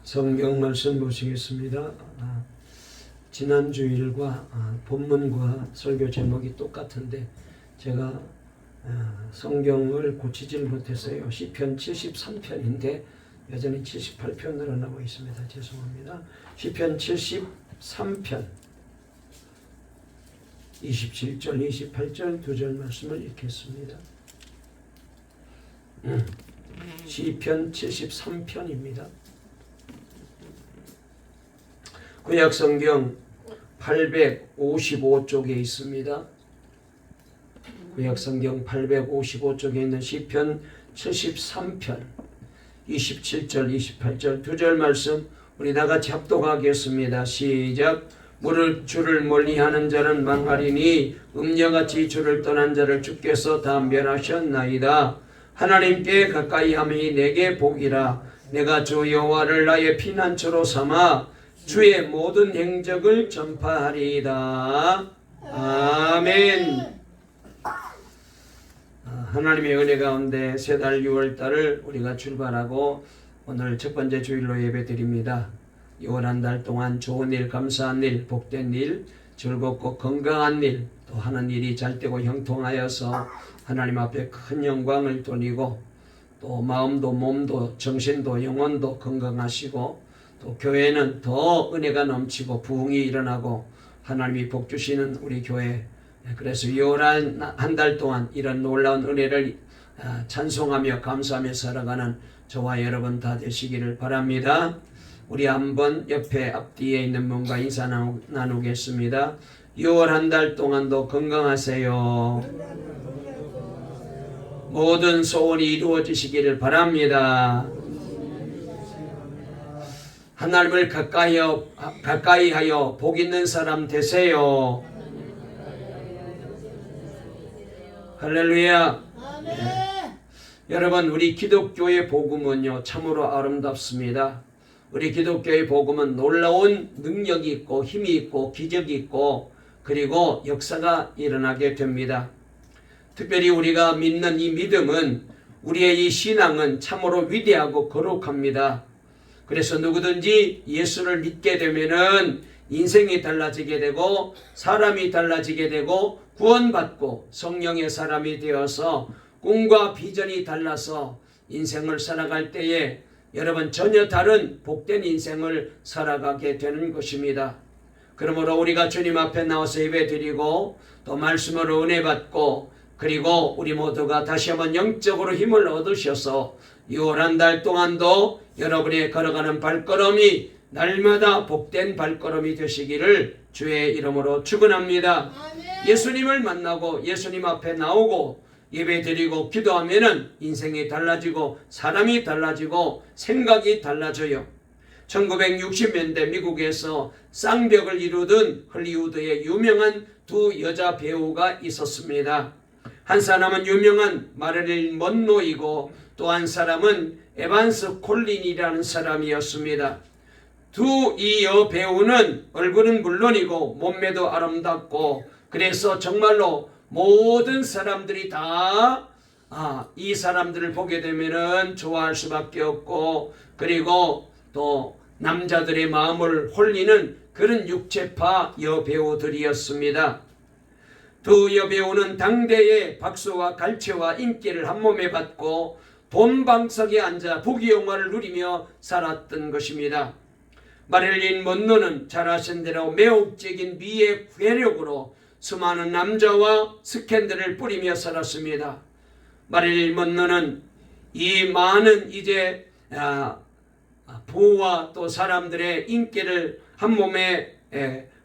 성경 말씀 보시겠습니다. 지난 주일과 본문과 설교 제목이 똑같은데 제가 성경을 고치질 못했어요. 시편 73편인데 여전히 78편으로 나오고 있습니다. 죄송합니다. 시편 73편 27절 28절 두 절 말씀을 읽겠습니다. 시편 73편입니다. 구약성경 855쪽에 있습니다. 구약성경 855쪽에 있는 시편 73편 27절 28절 두 절 말씀 우리 다같이 합독하겠습니다. 시작. 주를 멀리하는 자는 망하리니 음녀같이 주를 떠난 자를 주께서 다 멸하셨나이다. 하나님께 가까이함이 내게 복이라. 내가 주 여호와를 나의 피난처로 삼아 주의 모든 행적을 전파하리이다. 아멘. 하나님의 은혜 가운데 새 달 6월달을 우리가 출발하고 오늘 첫 번째 주일로 예배드립니다. 6월 한 달 동안 좋은 일, 감사한 일, 복된 일, 즐겁고 건강한 일, 또 하는 일이 잘 되고 형통하여서 하나님 앞에 큰 영광을 돌리고 또 마음도 몸도 정신도 영혼도 건강하시고 또 교회는 더 은혜가 넘치고 부흥이 일어나고 하나님이 복 주시는 우리 교회, 그래서 6월 한 달 동안 이런 놀라운 은혜를 찬송하며 감사하며 살아가는 저와 여러분 다 되시기를 바랍니다. 우리 한번 옆에 앞뒤에 있는 분과 인사 나누겠습니다. 6월 한 달 동안도 건강하세요. 모든 소원이 이루어지시기를 바랍니다. 하나님을 가까이하여 복 있는 사람 되세요. 할렐루야. 여러분, 우리 기독교의 복음은요 참으로 아름답습니다. 우리 기독교의 복음은 놀라운 능력이 있고 힘이 있고 기적이 있고 그리고 역사가 일어나게 됩니다. 특별히 우리가 믿는 이 믿음은, 우리의 이 신앙은 참으로 위대하고 거룩합니다. 그래서 누구든지 예수를 믿게 되면은 인생이 달라지게 되고 사람이 달라지게 되고 구원받고 성령의 사람이 되어서 꿈과 비전이 달라서 인생을 살아갈 때에 여러분 전혀 다른 복된 인생을 살아가게 되는 것입니다. 그러므로 우리가 주님 앞에 나와서 예배드리고 또 말씀으로 은혜 받고 그리고 우리 모두가 다시 한번 영적으로 힘을 얻으셔서 6월 한 달 동안도 여러분의 걸어가는 발걸음이 날마다 복된 발걸음이 되시기를 주의 이름으로 축원합니다. 예수님을 만나고 예수님 앞에 나오고 예배드리고 기도하면은 인생이 달라지고 사람이 달라지고 생각이 달라져요. 1960년대 미국에서 쌍벽을 이루던 헐리우드의 유명한 두 여자 배우가 있었습니다. 한 사람은 유명한 마릴린 먼로이고 또 한 사람은 에반스 콜린이라는 사람이었습니다. 이 여배우는 얼굴은 물론이고 몸매도 아름답고 그래서 정말로 모든 사람들이 다 이 사람들을 보게 되면은 좋아할 수밖에 없고 그리고 또 남자들의 마음을 홀리는 그런 육체파 여배우들이었습니다. 두 여배우는 당대의 박수와 갈채와 인기를 한몸에 받고 돈방석에 앉아 부귀영화를 누리며 살았던 것입니다. 마릴린 먼로는 잘 아신 대로 매혹적인 미의 괴력으로 수많은 남자와 스캔들을 뿌리며 살았습니다. 마릴린 먼로는 이 많은 이제 부와 또 사람들의 인기를 한몸에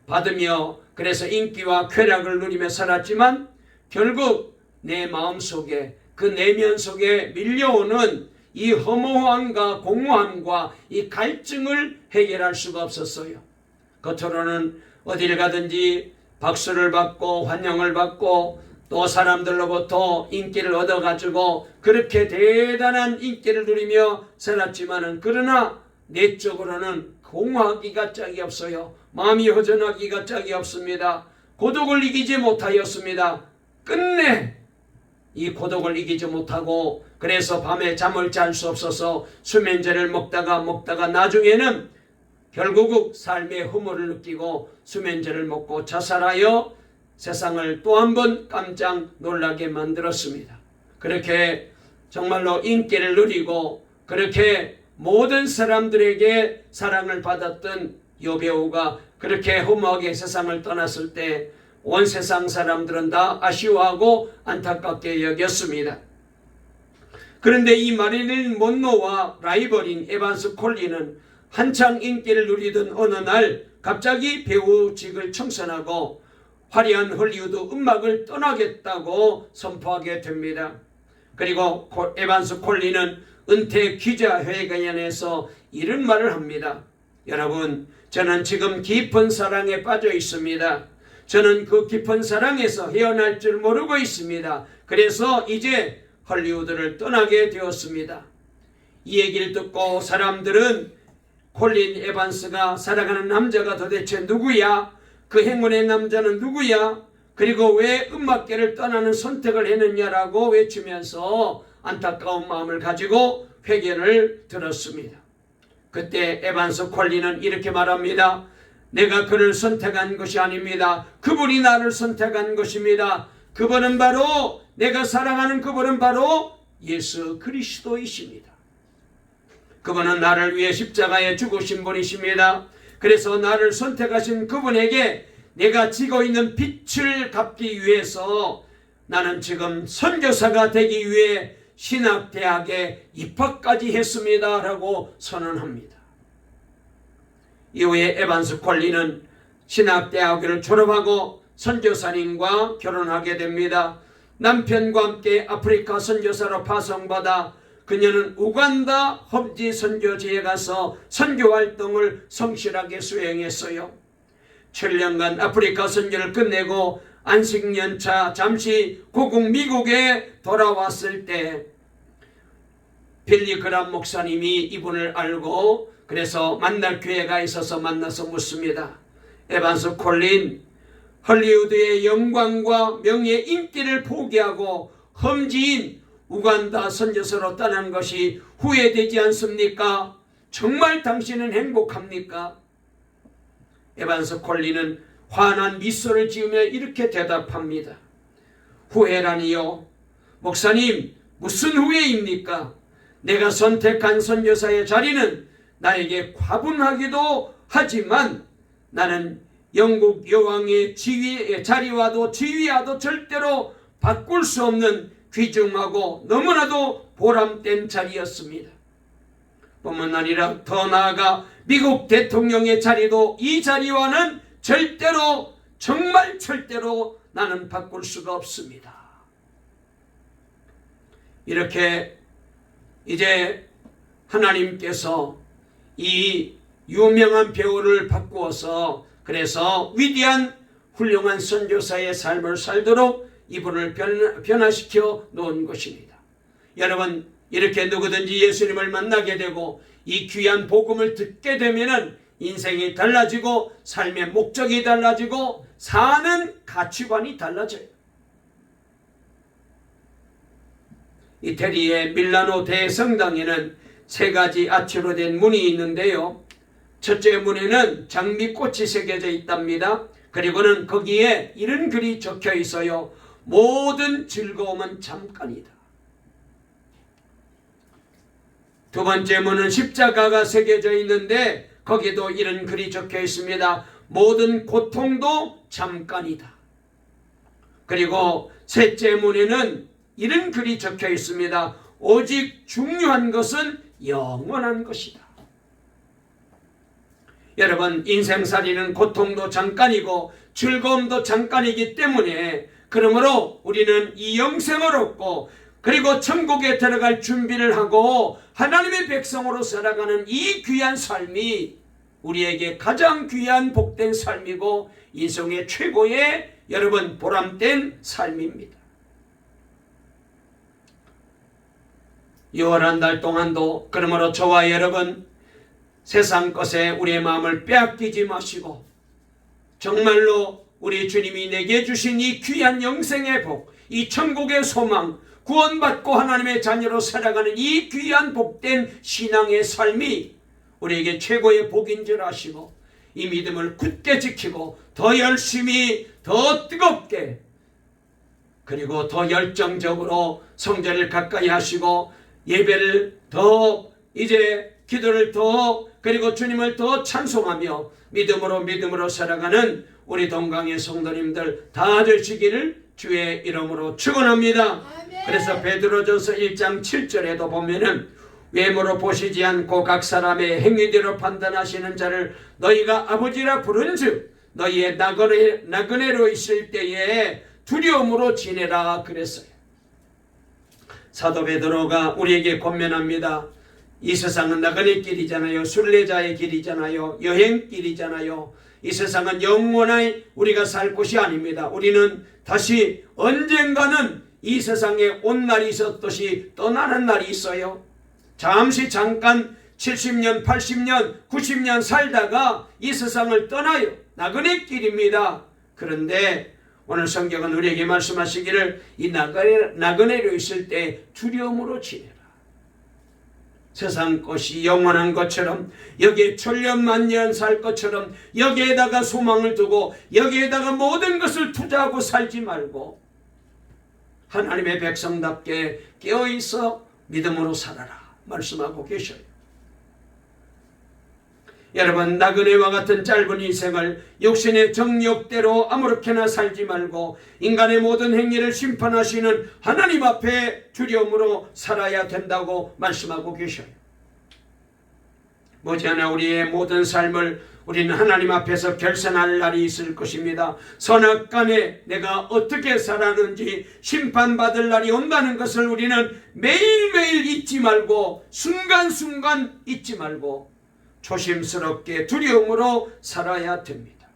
받으며 그래서 인기와 쾌락을 누리며 살았지만 결국 내 마음속에 그 내면 속에 밀려오는 이 허무함과 공허함과 이 갈증을 해결할 수가 없었어요. 겉으로는 어딜 가든지 박수를 받고 환영을 받고 또 사람들로부터 인기를 얻어가지고 그렇게 대단한 인기를 누리며 살았지만은 그러나 내적으로는 공허하기가 짝이 없어요. 마음이 허전하기가 짝이 없습니다. 고독을 이기지 못하였습니다. 끝내 이 고독을 이기지 못하고 그래서 밤에 잠을 잘 수 없어서 수면제를 먹다가 나중에는 결국 삶의 허물을 느끼고 수면제를 먹고 자살하여 세상을 또 한 번 깜짝 놀라게 만들었습니다. 그렇게 정말로 인기를 누리고 그렇게 모든 사람들에게 사랑을 받았던 여배우가 그렇게 허무하게 세상을 떠났을 때 온 세상 사람들은 다 아쉬워하고 안타깝게 여겼습니다. 그런데 이 마릴린 먼로와 라이벌인 에반스 콜린은 한창 인기를 누리던 어느 날 갑자기 배우직을 청산하고 화려한 헐리우드 음악을 떠나겠다고 선포하게 됩니다. 그리고 에반스 콜린은 은퇴 기자회견에서 이런 말을 합니다. 여러분, 저는 지금 깊은 사랑에 빠져 있습니다. 저는 그 깊은 사랑에서 헤어날 줄 모르고 있습니다. 그래서 이제 헐리우드를 떠나게 되었습니다. 이 얘기를 듣고 사람들은 콜린 에반스가 사랑하는 남자가 도대체 누구야? 그 행운의 남자는 누구야? 그리고 왜 음악계를 떠나는 선택을 했느냐라고 외치면서 안타까운 마음을 가지고 회개를 들었습니다. 그때 에반스 콜린은 이렇게 말합니다. 내가 그를 선택한 것이 아닙니다. 그분이 나를 선택한 것입니다. 그분은 바로 내가 사랑하는 그분은 바로 예수 그리스도이십니다. 그분은 나를 위해 십자가에 죽으신 분이십니다. 그래서 나를 선택하신 그분에게 내가 지고 있는 빚을 갚기 위해서 나는 지금 선교사가 되기 위해 신학대학에 입학까지 했습니다. 라고 선언합니다. 이후에 에반스 콜린은 신학대학을 졸업하고 선교사님과 결혼하게 됩니다. 남편과 함께 아프리카 선교사로 파송받아 그녀는 우간다 험지 선교지에 가서 선교활동을 성실하게 수행했어요. 7년간 아프리카 선교를 끝내고 안식년차 잠시 고국 미국에 돌아왔을 때 빌리 그람 목사님이 이분을 알고 그래서 만날 기회가 있어서 만나서 묻습니다. 에반스 콜린, 헐리우드의 영광과 명예 인기를 포기하고 험지인 우간다 선교사로 떠난 것이 후회되지 않습니까? 정말 당신은 행복합니까? 에반스 콜린은 환한 미소를 지으며 이렇게 대답합니다. 후회라니요? 목사님, 무슨 후회입니까? 내가 선택한 선교사의 자리는 나에게 과분하기도 하지만 나는 영국 여왕의 자리와도 지위와도 절대로 바꿀 수 없는 귀중하고 너무나도 보람된 자리였습니다. 뿐만 아니라 더 나아가 미국 대통령의 자리도 이 자리와는 절대로 정말 절대로 나는 바꿀 수가 없습니다. 이렇게 이제 하나님께서 이 유명한 배우를 바꾸어서 그래서 위대한 훌륭한 선교사의 삶을 살도록 이분을 변화시켜 놓은 것입니다. 여러분, 이렇게 누구든지 예수님을 만나게 되고 이 귀한 복음을 듣게 되면은 인생이 달라지고 삶의 목적이 달라지고 사는 가치관이 달라져요. 이태리의 밀라노 대성당에는 3가지 아치로 된 문이 있는데요. 첫째 문에는 장미꽃이 새겨져 있답니다. 그리고는 거기에 이런 글이 적혀 있어요. 모든 즐거움은 잠깐이다. 두 번째 문은 십자가가 새겨져 있는데 거기도 이런 글이 적혀 있습니다. 모든 고통도 잠깐이다. 그리고 셋째 문에는 이런 글이 적혀 있습니다. 오직 중요한 것은 영원한 것이다. 여러분, 인생살이는 고통도 잠깐이고 즐거움도 잠깐이기 때문에 그러므로 우리는 이 영생을 얻고 그리고 천국에 들어갈 준비를 하고 하나님의 백성으로 살아가는 이 귀한 삶이 우리에게 가장 귀한 복된 삶이고 인생의 최고의 여러분 보람된 삶입니다. 6월 한 달 동안도 그러므로 저와 여러분 세상 것에 우리의 마음을 빼앗기지 마시고 정말로 우리 주님이 내게 주신 이 귀한 영생의 복, 이 천국의 소망, 구원받고 하나님의 자녀로 살아가는 이 귀한 복된 신앙의 삶이 우리에게 최고의 복인 줄 아시고 이 믿음을 굳게 지키고 더 열심히 더 뜨겁게 그리고 더 열정적으로 성전을 가까이 하시고 예배를 더 이제 기도를 더 그리고 주님을 더 찬송하며 믿음으로 살아가는 우리 동강의 성도님들 다 되시기를 주의 이름으로 축원합니다. 그래서 베드로전서 1장 7절에도 보면은 외모로 보시지 않고 각 사람의 행위대로 판단하시는 자를 너희가 아버지라 부른즉 너희의 나그네로 있을 때에 두려움으로 지내라 그랬어요. 사도 베드로가 우리에게 권면합니다. 이 세상은 나그네 길이잖아요. 순례자의 길이잖아요. 여행길이잖아요. 이 세상은 영원히 우리가 살 곳이 아닙니다. 우리는 다시 언젠가는 이 세상에 온 날이 있었듯이 떠나는 날이 있어요. 잠시 잠깐 70년, 80년, 90년 살다가 이 세상을 떠나요. 나그네 길입니다. 그런데 오늘 성경은 우리에게 말씀하시기를 이 나그네로 있을 때 두려움으로 지내라. 세상 것이 영원한 것처럼 여기에 천년만년 살 것처럼 여기에다가 소망을 두고 여기에다가 모든 것을 투자하고 살지 말고 하나님의 백성답게 깨어있어 믿음으로 살아라 말씀하고 계셔요. 여러분, 나그네와 같은 짧은 인생을 육신의 정욕대로 아무렇게나 살지 말고 인간의 모든 행위를 심판하시는 하나님 앞에 두려움으로 살아야 된다고 말씀하고 계셔요. 머지않아 우리의 모든 삶을 우리는 하나님 앞에서 결산할 날이 있을 것입니다. 선악간에 내가 어떻게 살았는지 심판받을 날이 온다는 것을 우리는 매일매일 잊지 말고 순간순간 잊지 말고 조심스럽게 두려움으로 살아야 됩니다.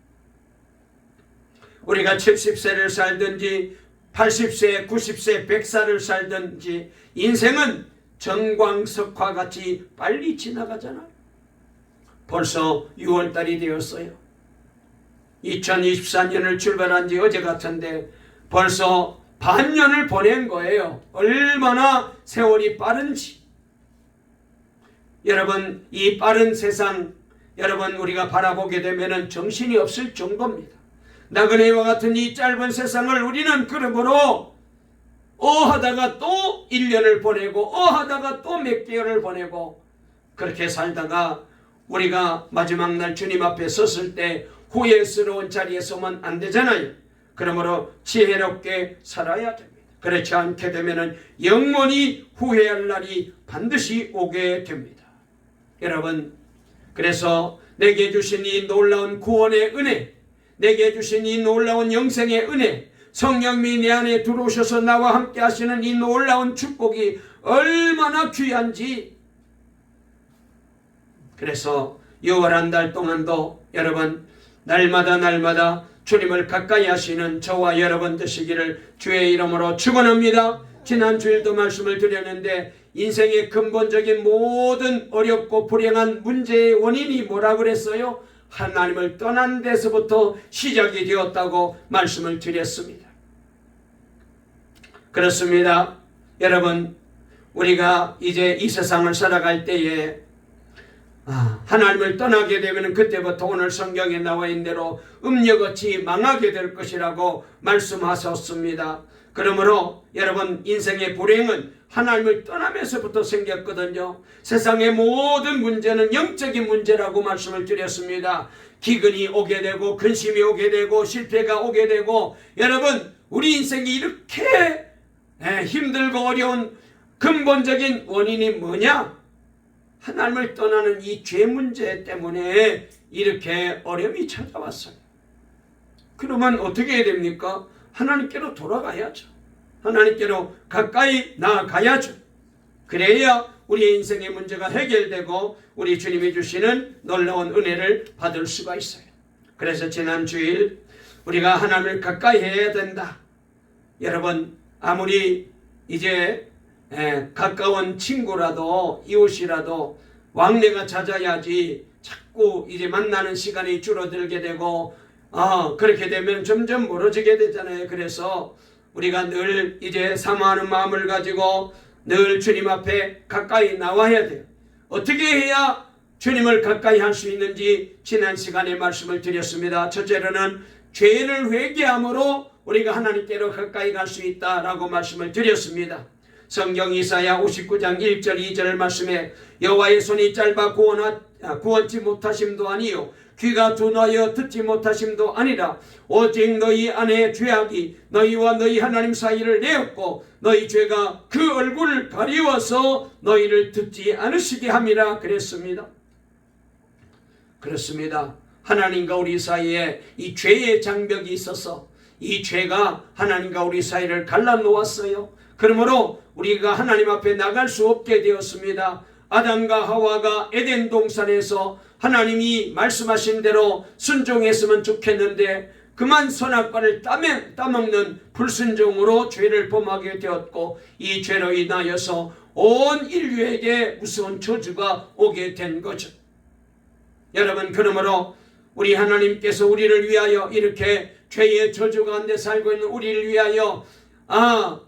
우리가 70세를 살든지 80세, 90세, 100살을 살든지 인생은 정광석화 같이 빨리 지나가잖아요. 벌써 6월달이 되었어요. 2024년을 출발한 지 어제 같은데 벌써 반년을 보낸 거예요. 얼마나 세월이 빠른지. 여러분, 이 빠른 세상 여러분 우리가 바라보게 되면 정신이 없을 정도입니다. 나그네와 같은 이 짧은 세상을 우리는 그러므로 하다가 또 1년을 보내고 하다가 또 몇 개월을 보내고 그렇게 살다가 우리가 마지막 날 주님 앞에 섰을 때 후회스러운 자리에 서면 안 되잖아요. 그러므로 지혜롭게 살아야 됩니다. 그렇지 않게 되면 영원히 후회할 날이 반드시 오게 됩니다. 여러분, 그래서 내게 주신 이 놀라운 구원의 은혜, 내게 주신 이 놀라운 영생의 은혜, 성령님이 내 안에 들어오셔서 나와 함께 하시는 이 놀라운 축복이 얼마나 귀한지. 그래서 6월 한 달 동안도 여러분 날마다 주님을 가까이 하시는 저와 여러분 되시기를 주의 이름으로 축원합니다. 지난 주일도 말씀을 드렸는데 인생의 근본적인 모든 어렵고 불행한 문제의 원인이 뭐라고 그랬어요? 하나님을 떠난 데서부터 시작이 되었다고 말씀을 드렸습니다. 그렇습니다. 여러분, 우리가 이제 이 세상을 살아갈 때에 하나님을 떠나게 되면 그때부터 오늘 성경에 나와 있는 대로 음녀같이 망하게 될 것이라고 말씀하셨습니다. 그러므로 여러분, 인생의 불행은 하나님을 떠나면서부터 생겼거든요. 세상의 모든 문제는 영적인 문제라고 말씀을 드렸습니다. 기근이 오게 되고 근심이 오게 되고 실패가 오게 되고 여러분, 우리 인생이 이렇게 힘들고 어려운 근본적인 원인이 뭐냐? 하나님을 떠나는 이 죄 문제 때문에 이렇게 어려움이 찾아왔어요. 그러면 어떻게 해야 됩니까? 하나님께로 돌아가야죠. 하나님께로 가까이 나아가야죠. 그래야 우리의 인생의 문제가 해결되고 우리 주님이 주시는 놀라운 은혜를 받을 수가 있어요. 그래서 지난 주일 우리가 하나님을 가까이 해야 된다. 여러분, 아무리 이제 가까운 친구라도 이웃이라도 왕래가 잦아야지 자꾸 이제 만나는 시간이 줄어들게 되고 그렇게 되면 점점 멀어지게 되잖아요. 그래서 우리가 늘 이제 사모하는 마음을 가지고 늘 주님 앞에 가까이 나와야 돼요. 어떻게 해야 주님을 가까이 할 수 있는지 지난 시간에 말씀을 드렸습니다. 첫째로는 죄를 회개함으로 우리가 하나님께로 가까이 갈 수 있다라고 말씀을 드렸습니다. 성경 이사야 59장 1절 2절 말씀에 여호와의 손이 짧아 구원치 못하심도 아니요 귀가 둔하여 듣지 못하심도 아니라 오직 너희 안에 죄악이 너희와 너희 하나님 사이를 내었고 너희 죄가 그 얼굴을 가리워서 너희를 듣지 않으시게 함이라 그랬습니다. 그렇습니다. 하나님과 우리 사이에 이 죄의 장벽이 있어서 이 죄가 하나님과 우리 사이를 갈라놓았어요. 그러므로 우리가 하나님 앞에 나갈 수 없게 되었습니다. 아담과 하와가 에덴 동산에서 하나님이 말씀하신 대로 순종했으면 좋겠는데 그만 선악과를 따먹는 불순종으로 죄를 범하게 되었고 이 죄로 인하여서 온 인류에게 무서운 저주가 오게 된 거죠. 여러분, 그러므로 우리 하나님께서 우리를 위하여 이렇게 죄의 저주 가운데 살고 있는 우리를 위하여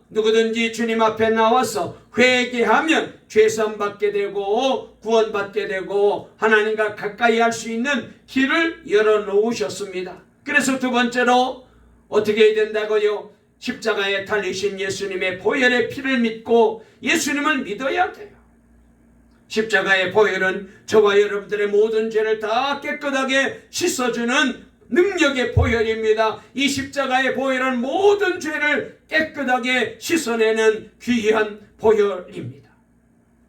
누구든지 주님 앞에 나와서 회개하면 죄사함 받게 되고 구원받게 되고 하나님과 가까이 할 수 있는 길을 열어놓으셨습니다. 그래서 두 번째로 어떻게 해야 된다고요? 십자가에 달리신 예수님의 보혈의 피를 믿고 예수님을 믿어야 돼요. 십자가의 보혈은 저와 여러분들의 모든 죄를 다 깨끗하게 씻어주는 능력의 보혈입니다. 이 십자가의 보혈은 모든 죄를 깨끗하게 씻어내는 귀한 보혈입니다.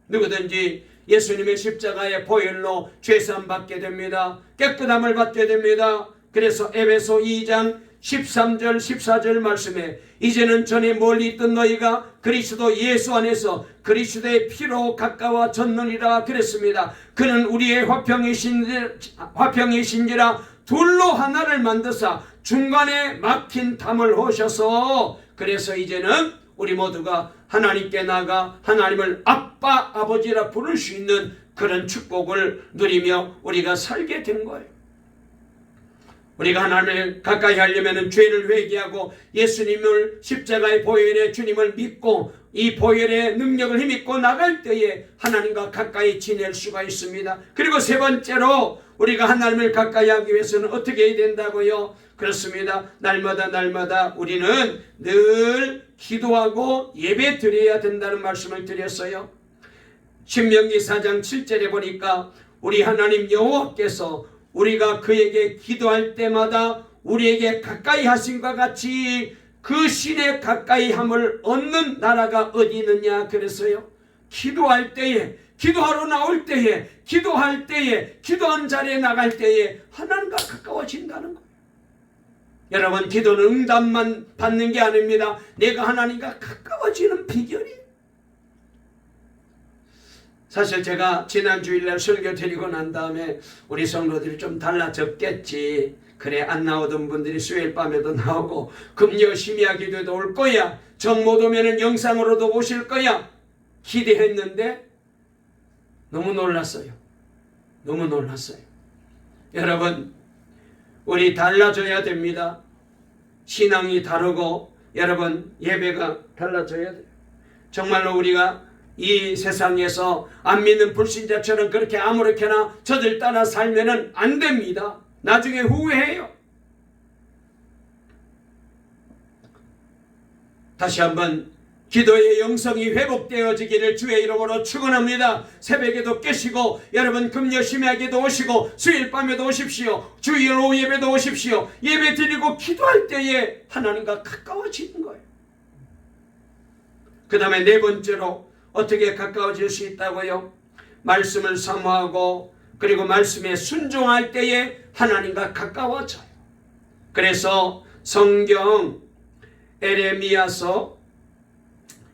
누구든지 예수님의 십자가의 보혈로 죄사함 받게 됩니다. 깨끗함을 받게 됩니다. 그래서 에베소 2장 13절 14절 말씀에 이제는 전에 멀리 있던 너희가 그리스도 예수 안에서 그리스도의 피로 가까워졌느니라 그랬습니다. 그는 우리의 화평이신지라 둘로 하나를 만드사 중간에 막힌 담을 허셔서 그래서 이제는 우리 모두가 하나님께 나가 하나님을 아빠 아버지라 부를 수 있는 그런 축복을 누리며 우리가 살게 된 거예요. 우리가 하나님을 가까이 하려면 죄를 회개하고 예수님을 십자가의 보혈의 주님을 믿고 이 보혈의 능력을 힘입고 나갈 때에 하나님과 가까이 지낼 수가 있습니다. 그리고 세 번째로 우리가 하나님을 가까이 하기 위해서는 어떻게 해야 된다고요? 그렇습니다. 날마다 우리는 늘 기도하고 예배 드려야 된다는 말씀을 드렸어요. 신명기 4장 7절에 보니까 우리 하나님 여호와께서 우리가 그에게 기도할 때마다 우리에게 가까이 하심과 같이 그 신의 가까이 함을 얻는 나라가 어디 있느냐 그랬어요. 기도할 때에, 기도하러 나올 때에, 기도할 때에, 기도한 자리에 나갈 때에 하나님과 가까워진다는 거예요. 여러분, 기도는 응답만 받는 게 아닙니다. 내가 하나님과 가까워지는 비결이에요. 사실 제가 지난 주일날 설교 드리고 난 다음에 우리 성도들이 좀 달라졌겠지. 그래, 안 나오던 분들이 수요일 밤에도 나오고 금요 심야 기도에도 올 거야. 정 못 오면은 영상으로도 오실 거야. 기대했는데 너무 놀랐어요. 너무 놀랐어요. 여러분, 우리 달라져야 됩니다. 신앙이 다르고 여러분 예배가 달라져야 돼요. 정말로 우리가 이 세상에서 안 믿는 불신자처럼 그렇게 아무렇게나 저들 따라 살면은 안 됩니다. 나중에 후회해요. 다시 한번 기도의 영성이 회복되어지기를 주의 이름으로 축원합니다. 새벽에도 깨시고 여러분 금요 심야에도 오시고 수요일 밤에도 오십시오. 주일 오후 예배도 오십시오. 예배 드리고 기도할 때에 하나님과 가까워지는 거예요. 그 다음에 네 번째로 어떻게 가까워질 수 있다고요? 말씀을 사모하고 그리고 말씀에 순종할 때에 하나님과 가까워져요. 그래서 성경 에레미야서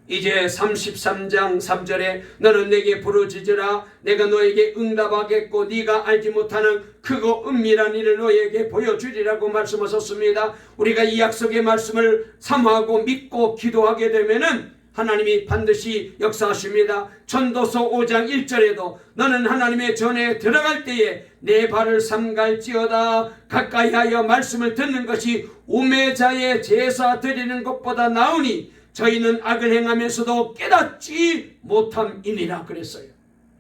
이제 33장 3절에 너는 내게 부르짖으라 내가 너에게 응답하겠고 네가 알지 못하는 크고 은밀한 일을 너에게 보여주리라고 말씀하셨습니다. 우리가 이 약속의 말씀을 사모하고 믿고 기도하게 되면은 하나님이 반드시 역사하십니다. 전도서 5장 1절에도 너는 하나님의 전에 들어갈 때에 내 발을 삼갈지어다. 가까이하여 말씀을 듣는 것이 우매자의 제사 드리는 것보다 나으니 저희는 악을 행하면서도 깨닫지 못함이니라 그랬어요.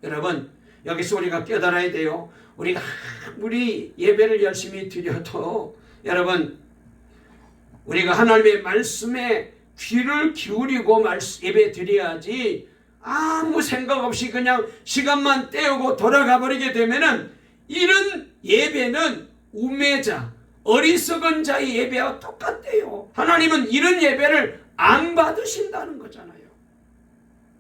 여러분, 여기서 우리가 깨달아야 돼요. 우리가 아무리 예배를 열심히 드려도 여러분, 우리가 하나님의 말씀에 귀를 기울이고 예배 드려야지 아무 생각 없이 그냥 시간만 때우고 돌아가 버리게 되면은 이런 예배는 우매자, 어리석은 자의 예배와 똑같대요. 하나님은 이런 예배를 안 받으신다는 거잖아요.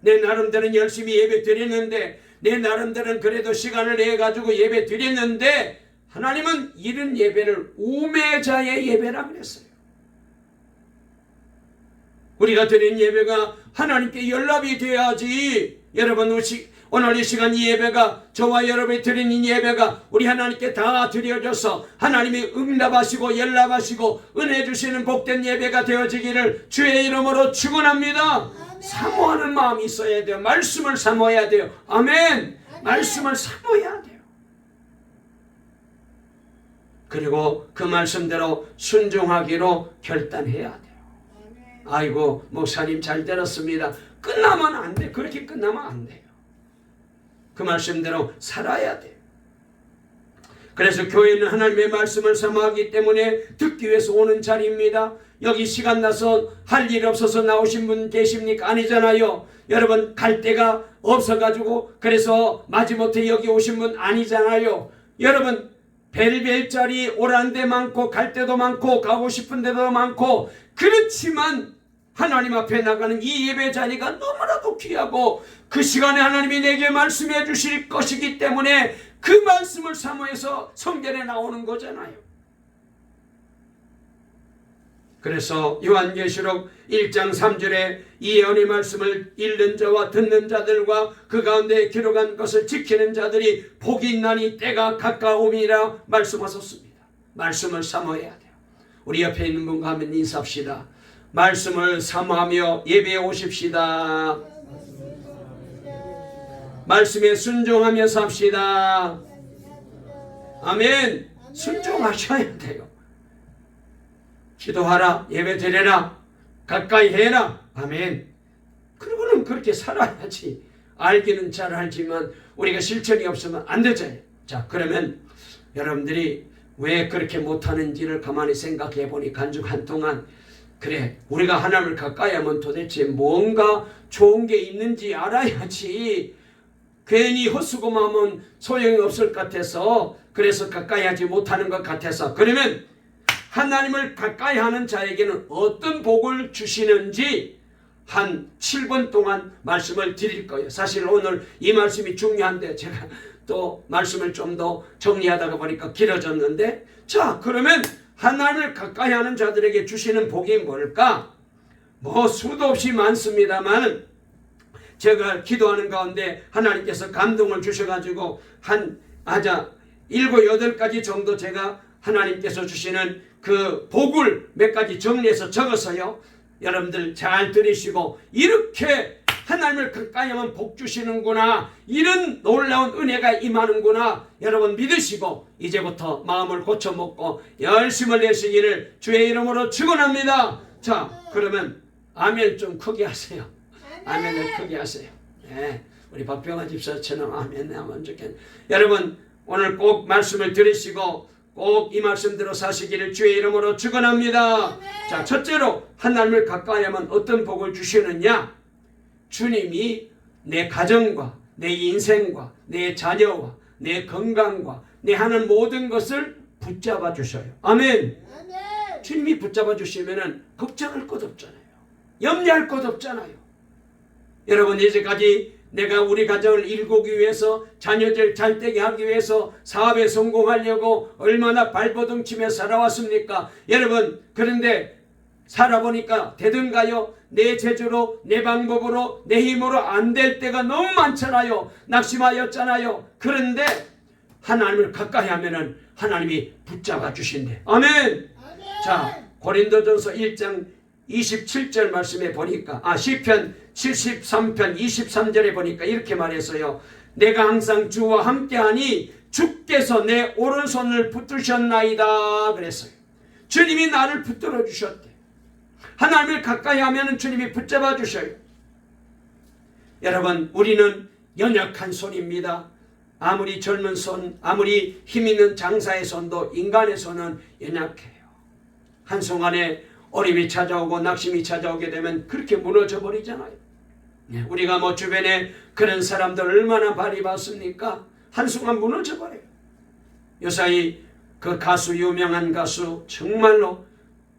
내 나름대로는 열심히 예배 드리는데, 내 나름대로는 그래도 시간을 내 가지고 예배 드렸는데 하나님은 이런 예배를 우매자의 예배라 그랬어요. 우리가 드린 예배가 하나님께 연락이 돼야지. 여러분, 오늘 이 시간 이 예배가, 저와 여러분이 드린 이 예배가 우리 하나님께 다 드려져서 하나님이 응답하시고 연락하시고 은혜 주시는 복된 예배가 되어지기를 주의 이름으로 축원합니다. 사모하는 마음이 있어야 돼요. 말씀을 사모해야 돼요. 아멘. 말씀을 사모해야 돼요. 그리고 그 말씀대로 순종하기로 결단해야 돼요. 아이고, 목사님 잘 들었습니다. 끝나면 안 돼. 그렇게 끝나면 안 돼요. 그 말씀대로 살아야 돼요. 그래서 교회는 하나님의 말씀을 사모하기 때문에 듣기 위해서 오는 자리입니다. 여기 시간 나서 할 일 없어서 나오신 분 계십니까? 아니잖아요. 여러분, 갈 데가 없어가지고 그래서 마지못해 여기 오신 분 아니잖아요. 여러분, 벨벨짜리 오라는 데 많고 갈 데도 많고 가고 싶은 데도 많고, 그렇지만 하나님 앞에 나가는 이 예배 자리가 너무나도 귀하고 그 시간에 하나님이 내게 말씀해 주실 것이기 때문에 그 말씀을 사모해서 성전에 나오는 거잖아요. 그래서 요한계시록 1장 3절에 이 예언의 말씀을 읽는 자와 듣는 자들과 그 가운데 기록한 것을 지키는 자들이 복이 있나니 때가 가까움이라 말씀하셨습니다. 말씀을 사모해야 돼요. 우리 옆에 있는 분과 한번 인사합시다. 말씀을 사모하며 예배에 오십시다. 말씀에 순종하며 삽시다. 아멘. 순종하셔야 돼요. 기도하라, 예배 드려라, 가까이 해라. 아멘. 그리고는 그렇게 살아야지. 알기는 잘 알지만 우리가 실천이 없으면 안 되죠. 자, 그러면 여러분들이 왜 그렇게 못하는지를 가만히 생각해 보니 간죽한 동안, 그래, 우리가 하나님을 가까이 하면 도대체 뭔가 좋은 게 있는지 알아야지. 괜히 헛수고하면 소용이 없을 것 같아서, 그래서 가까이 하지 못하는 것 같아서. 그러면 하나님을 가까이 하는 자에게는 어떤 복을 주시는지 한 7번 동안 말씀을 드릴 거예요. 사실 오늘 이 말씀이 중요한데 제가 또 말씀을 좀 더 정리하다가 보니까 길어졌는데, 자, 그러면 하나님을 가까이 하는 자들에게 주시는 복이 뭘까? 뭐 수도 없이 많습니다만 제가 기도하는 가운데 하나님께서 감동을 주셔가지고 한 7, 8가지 정도 제가 하나님께서 주시는 그 복을 몇 가지 정리해서 적어서요. 여러분들 잘 들으시고, 이렇게 하나님을 가까이 하면 복 주시는구나, 이런 놀라운 은혜가 임하는구나 여러분 믿으시고 이제부터 마음을 고쳐먹고 열심을 내시기를 주의 이름으로 축원합니다. 자, 그러면 아멘 좀 크게 하세요. 아멘을 크게 하세요. 네, 우리 박병환 집사처럼 아멘 하면 좋겠네. 여러분, 오늘 꼭 말씀을 들으시고 꼭 이 말씀대로 사시기를 주의 이름으로 축원합니다. 자, 첫째로 하나님을 가까이 하면 어떤 복을 주시느냐? 주님이 내 가정과 내 인생과 내 자녀와 내 건강과 내 하는 모든 것을 붙잡아 주셔요. 아멘. 주님이 붙잡아 주시면은 걱정할 것 없잖아요. 염려할 것 없잖아요. 여러분, 이제까지 내가 우리 가정을 일구기 위해서, 자녀들 잘되게 하기 위해서, 사업에 성공하려고 얼마나 발버둥 치며 살아왔습니까? 여러분, 그런데 살아보니까 되든가요? 내 재주로, 내 방법으로, 내 힘으로 안 될 때가 너무 많잖아요. 낙심하였잖아요. 그런데 하나님을 가까이 하면은 하나님이 붙잡아 주신대. 아멘. 자, 고린도전서 1장 27절 말씀에 보니까, 시편 73편 23절에 보니까 이렇게 말했어요. 내가 항상 주와 함께하니 주께서 내 오른손을 붙드셨나이다 그랬어요. 주님이 나를 붙들어 주셨대. 하나님을 가까이 하면 주님이 붙잡아 주셔요. 여러분, 우리는 연약한 손입니다. 아무리 젊은 손, 아무리 힘있는 장사의 손도 인간의 손은 연약해요. 한순간에 어림이 찾아오고 낙심이 찾아오게 되면 그렇게 무너져 버리잖아요. 우리가 뭐 주변에 그런 사람들 얼마나 많이 봤습니까? 한순간 무너져 버려요. 요사이 그 가수, 유명한 가수, 정말로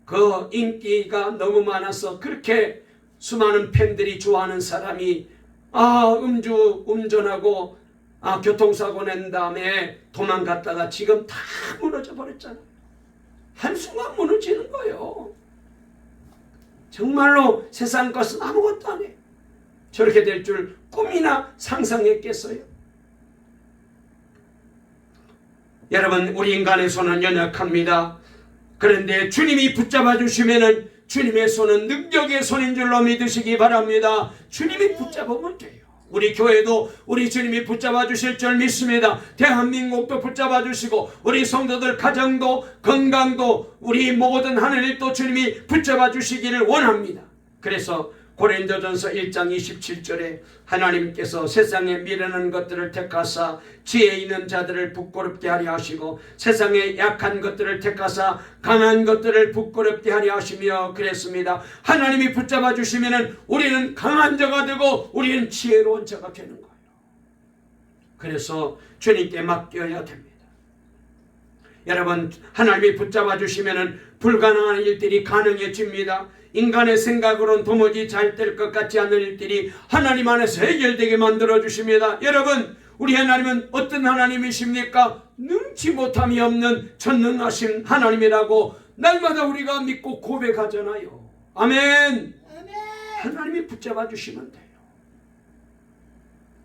그 인기가 너무 많아서 그렇게 수많은 팬들이 좋아하는 사람이 음주운전하고 교통사고 낸 다음에 도망갔다가 지금 다 무너져 버렸잖아요. 한순간 무너지는 거예요. 정말로 세상 것은 아무것도 아니에요. 저렇게 될 줄 꿈이나 상상했겠어요? 여러분, 우리 인간의 손은 연약합니다. 그런데 주님이 붙잡아 주시면은 주님의 손은 능력의 손인 줄로 믿으시기 바랍니다. 주님이 붙잡으면 돼요. 우리 교회도 우리 주님이 붙잡아 주실 줄 믿습니다. 대한민국도 붙잡아 주시고 우리 성도들 가정도 건강도 우리 모든 하늘일도 주님이 붙잡아 주시기를 원합니다. 그래서 고린도전서 1장 27절에 하나님께서 세상에 미련한 것들을 택하사 지혜 있는 자들을 부끄럽게 하려 하시고 세상에 약한 것들을 택하사 강한 것들을 부끄럽게 하려 하시며 그랬습니다. 하나님이 붙잡아 주시면 우리는 강한 자가 되고 우리는 지혜로운 자가 되는 거예요. 그래서 주님께 맡겨야 됩니다. 여러분, 하나님이 붙잡아 주시면 불가능한 일들이 가능해집니다. 인간의 생각으로는 도무지 잘 될 것 같지 않은 일들이 하나님 안에서 해결되게 만들어 주십니다. 여러분, 우리 하나님은 어떤 하나님이십니까? 능치 못함이 없는 전능하신 하나님이라고 날마다 우리가 믿고 고백하잖아요. 아멘. 하나님이 붙잡아 주시면 돼요.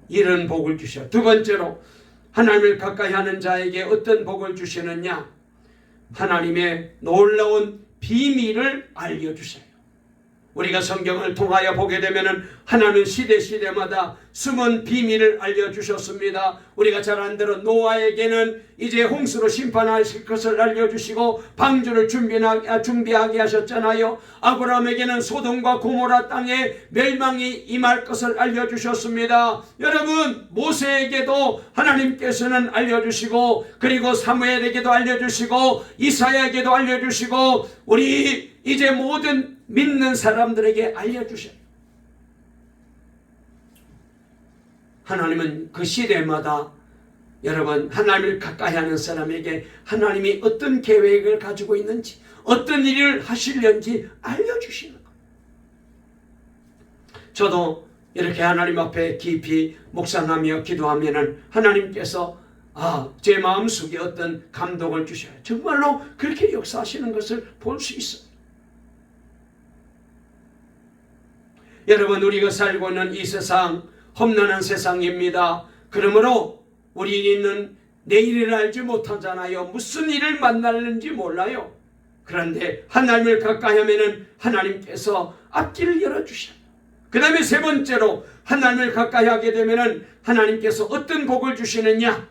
이런 복을 주셔. 두 번째로 하나님을 가까이 하는 자에게 어떤 복을 주시느냐? 하나님의 놀라운 비밀을 알려주세요. 우리가 성경을 통하여 보게 되면 하나님은 시대마다 숨은 비밀을 알려주셨습니다. 우리가 잘 안 들어 노아에게는 이제 홍수로 심판하실 것을 알려주시고 방주를 준비하게 하셨잖아요. 아브라함에게는 소돔과 고모라 땅에 멸망이 임할 것을 알려주셨습니다. 여러분, 모세에게도 하나님께서는 알려주시고 그리고 사무엘에게도 알려주시고 이사야에게도 알려주시고 우리 이제 모든 믿는 사람들에게 알려주셔요. 하나님은 그 시대마다 여러분, 하나님을 가까이 하는 사람에게 하나님이 어떤 계획을 가지고 있는지 어떤 일을 하시려는지 알려주시는 거예요. 저도 이렇게 하나님 앞에 깊이 묵상하며 기도하면 하나님께서 제 마음속에 어떤 감동을 주셔요. 정말로 그렇게 역사하시는 것을 볼 수 있어요. 여러분, 우리가 살고 있는 이 세상 험난한 세상입니다. 그러므로 우리는 내일을 알지 못하잖아요. 무슨 일을 만날는지 몰라요. 그런데 하나님을 가까이 하면 하나님께서 앞길을 열어주셔요. 그 다음에 세 번째로 하나님을 가까이 하게 되면 하나님께서 어떤 복을 주시느냐?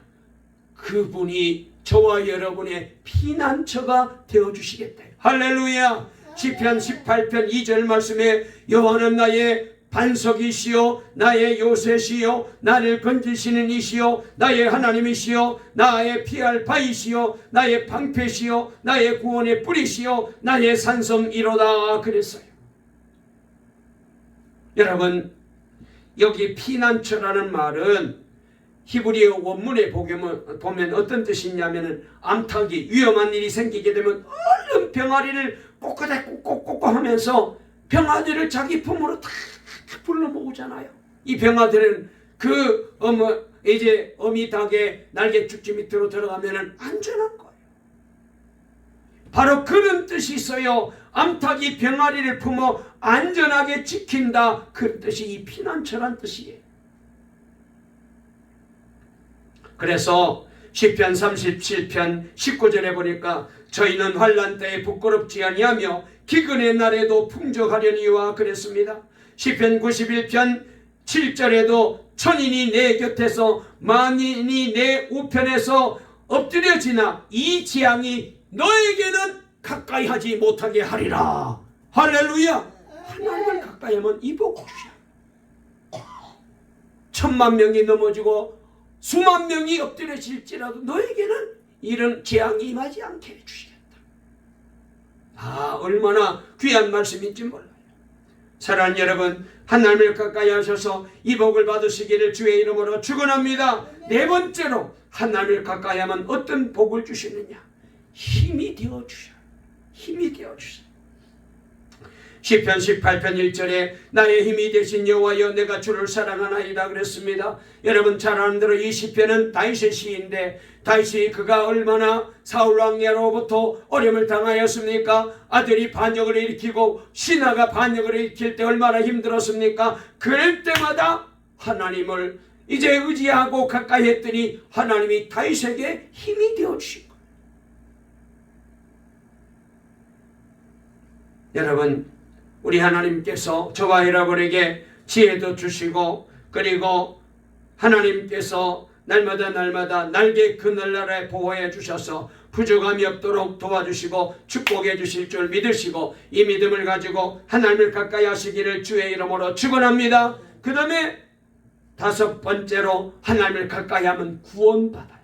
그분이 저와 여러분의 피난처가 되어주시겠다. 할렐루야. 시편 18편 2절 말씀에 여호와는 나의 반석이시요 나의 요새시요 나를 건지시는 이시요 나의 하나님이시요 나의 피할 바이시요 나의 방패시요 나의 구원의 뿌리시요 나의 산성이로다 그랬어요. 여러분, 여기 피난처라는 말은 히브리어 원문에 보면 어떤 뜻이 있냐면 암탉이 위험한 일이 생기게 되면 얼른 병아리를 꼬꼬꼬꼬꼬 하면서 병아리를 자기 품으로 다 불러 모으잖아요. 이 병아들은 그 이제 어미 닭의 날개죽지 밑으로 들어가면 안전한 거예요. 바로 그런 뜻이 있어요. 암탉이 병아리를 품어 안전하게 지킨다. 그 뜻이 이 피난처란 뜻이에요. 그래서 시편 37편 19절에 보니까 저희는 환난 때에 부끄럽지 아니하며 기근의 날에도 풍족하려니와 그랬습니다. 시편 91편 7절에도 천인이 내 곁에서 만인이 내 우편에서 엎드려지나 이 재앙이 너에게는 가까이 하지 못하게 하리라. 할렐루야. 하나님을 가까이 하면 이 복을 주셔. 10,000,000명이 넘어지고 수만 명이 엎드려질지라도 너에게는 이런 재앙이 임하지 않게 해주시겠다. 얼마나 귀한 말씀인지 몰라요. 사랑하는 여러분, 하나님을 가까이 하셔서 이 복을 받으시기를 주의 이름으로 축원합니다. 네 번째로 하나님을 가까이 하면 어떤 복을 주시느냐? 힘이 되어 주셔요. 힘이 되어 주셔요. 시편 18편 1절에 나의 힘이 되신 여호와여 내가 주를 사랑하나이다 그랬습니다. 여러분 잘 아는 대로 이 시편은 다윗의 시인데, 다윗이 그가 얼마나 사울 왕야로부터 어려움을 당하였습니까? 아들이 반역을 일으키고 신하가 반역을 일으킬 때 얼마나 힘들었습니까? 그럴 때마다 하나님을 이제 의지하고 가까이 했더니 하나님이 다윗에게 힘이 되어 주신 거예요. 여러분, 우리 하나님께서 저와 여러분에게 지혜도 주시고, 그리고 하나님께서 날마다 날개 그늘 아래 보호해 주셔서 부족함이 없도록 도와주시고 축복해 주실 줄 믿으시고, 이 믿음을 가지고 하나님을 가까이 하시기를 주의 이름으로 축원합니다. 그 다음에 다섯 번째로 하나님을 가까이 하면 구원받아요.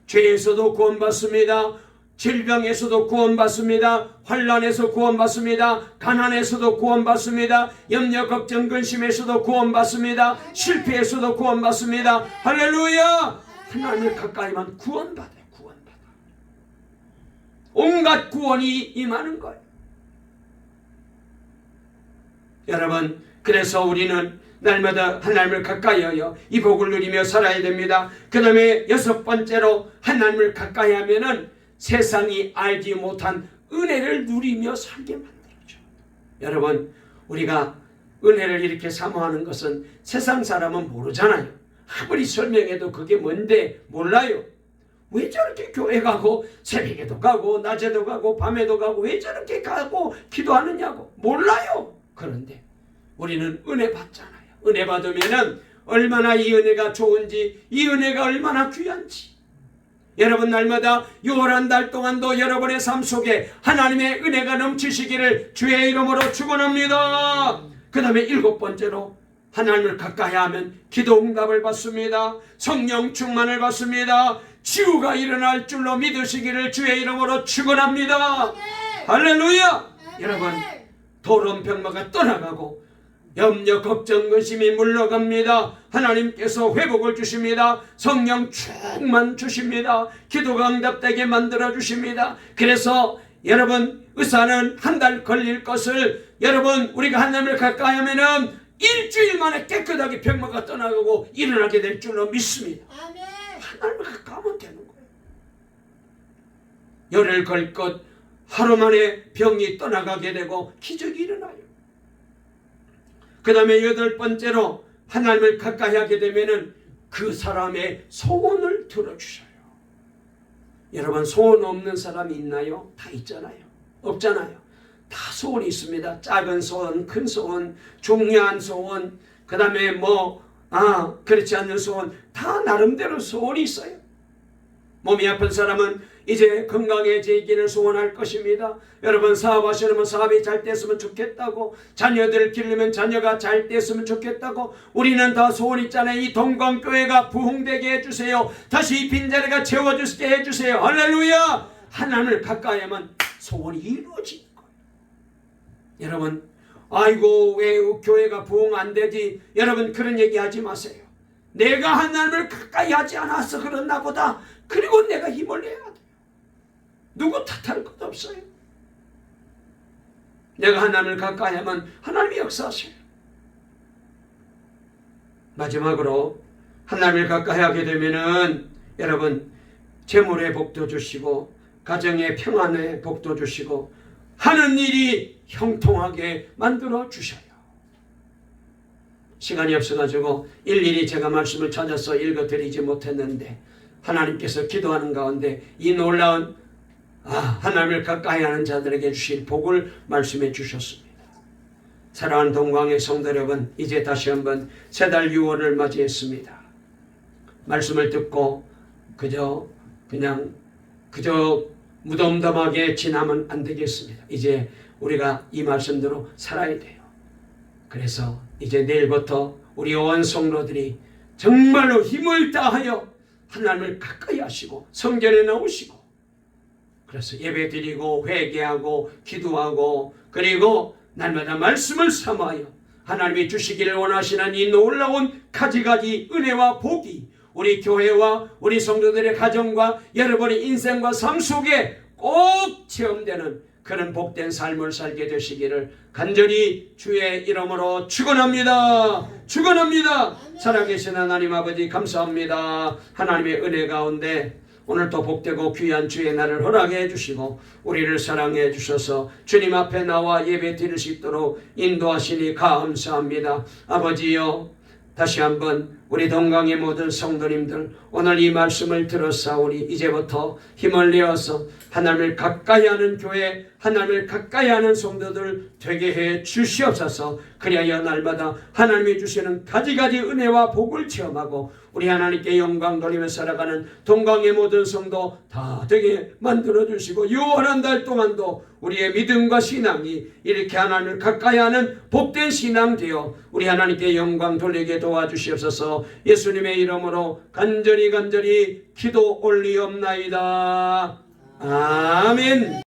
죄에서도 구원받습니다. 질병에서도 구원받습니다. 환난에서 구원받습니다. 가난에서도 구원받습니다. 염려, 걱정, 근심에서도 구원받습니다. 실패에서도 구원받습니다. 할렐루야! 하나님을 가까이 하면 구원받아요. 구원받아. 온갖 구원이 임하는 거예요. 여러분, 그래서 우리는 날마다 하나님을 가까이 하여 이 복을 누리며 살아야 됩니다. 그 다음에 여섯 번째로 하나님을 가까이 하면은 세상이 알지 못한 은혜를 누리며 살게 만들어줘. 여러분, 우리가 은혜를 이렇게 사모하는 것은 세상 사람은 모르잖아요. 아무리 설명해도 그게 뭔데 몰라요. 왜 저렇게 교회 가고 새벽에도 가고 낮에도 가고 밤에도 가고 왜 저렇게 가고 기도하느냐고 몰라요. 그런데 우리는 은혜 받잖아요. 은혜 받으면은 얼마나 이 은혜가 좋은지, 이 은혜가 얼마나 귀한지. 여러분, 날마다 6월 달 동안도 여러분의 삶 속에 하나님의 은혜가 넘치시기를 주의 이름으로 축원합니다. 그 다음에 일곱 번째로 하나님을 가까이 하면 기도 응답을 받습니다. 성령 충만을 받습니다. 치유가 일어날 줄로 믿으시기를 주의 이름으로 축원합니다. 할렐루야. 여러분, 더러운 병마가 떠나가고 염려, 걱정, 근심이 물러갑니다. 하나님께서 회복을 주십니다. 성령 충만 주십니다. 기도가 응답되게 만들어 주십니다. 그래서 여러분, 의사는 한 달 걸릴 것을 여러분 우리가 하나님을 가까이 하면은 일주일 만에 깨끗하게 병마가 떠나가고 일어나게 될 줄로 믿습니다. 아멘. 하나님을 가까이 하면 되는 거예요. 열흘 걸 것 하루 만에 병이 떠나가게 되고 기적이 일어나요. 그 다음에 여덟 번째로 하나님을 가까이 하게 되면은 그 사람의 소원을 들어주셔요. 여러분, 소원 없는 사람이 있나요? 다 있잖아요. 없잖아요. 다 소원이 있습니다. 작은 소원, 큰 소원, 중요한 소원, 그 다음에 그렇지 않는 소원, 다 나름대로 소원이 있어요. 몸이 아픈 사람은 이제 건강해지기를 소원할 것입니다. 여러분, 사업하시려면 사업이 잘 됐으면 좋겠다고, 자녀들을 기르면 자녀가 잘 됐으면 좋겠다고, 우리는 다 소원 있잖아요. 이 동광교회가 부흥되게 해주세요. 다시 이 빈자리가 채워주게 해주세요. 할렐루야. 하나님을 가까이 하면 소원이 이루어지는 거예요. 여러분, 아이고 왜 교회가 부흥 안 되지, 여러분 그런 얘기 하지 마세요. 내가 하나님을 가까이 하지 않아서 그렇나 보다. 그리고 내가 힘을 내야 돼요. 누구 탓할 것도 없어요. 내가 하나님을 가까이 하면 하나님이 역사하셔요. 마지막으로 하나님을 가까이 하게 되면은 여러분 재물의 복도 주시고 가정의 평안의 복도 주시고 하는 일이 형통하게 만들어 주셔요. 시간이 없어가지고 일일이 제가 말씀을 찾아서 읽어드리지 못했는데, 하나님께서 기도하는 가운데 이 놀라운 하나님을 가까이 하는 자들에게 주실 복을 말씀해 주셨습니다. 사랑하는 동광의 성도 여러분, 이제 다시 한번 새 달 6월을 맞이했습니다. 말씀을 듣고 그저 무덤덤하게 지나면 안 되겠습니다. 이제 우리가 이 말씀대로 살아야 돼요. 그래서 이제 내일부터 우리 온 성도들이 정말로 힘을 다하여 하나님을 가까이 하시고 성전에 나오시고, 그래서 예배 드리고 회개하고 기도하고, 그리고 날마다 말씀을 삼아요. 하나님이 주시기를 원하시는 이 놀라운 가지가지 은혜와 복이 우리 교회와 우리 성도들의 가정과 여러분의 인생과 삶 속에 꼭 체험되는 그런 복된 삶을 살게 되시기를 간절히 주의 이름으로 축원합니다. 축원합니다. 살아계신 하나님 아버지, 감사합니다. 하나님의 은혜 가운데 오늘 또 복되고 귀한 주의 날을 허락해 주시고 우리를 사랑해 주셔서 주님 앞에 나와 예배 드릴 수 있도록 인도하시니 감사합니다. 아버지여, 다시 한번 우리 동강의 모든 성도님들, 오늘 이 말씀을 들었사오니 이제부터 힘을 내어서 하나님을 가까이 하는 교회, 하나님을 가까이 하는 성도들 되게 해 주시옵소서. 그리하여 날마다 하나님이 주시는 가지가지 은혜와 복을 체험하고 우리 하나님께 영광 돌리며 살아가는 동강의 모든 성도 다 되게 만들어 주시고, 6월 한 달 동안도 우리의 믿음과 신앙이 이렇게 하나님을 가까이 하는 복된 신앙 되어 우리 하나님께 영광 돌리게 도와주시옵소서. 예수님의 이름으로 간절히 기도 올리옵나이다. 아멘.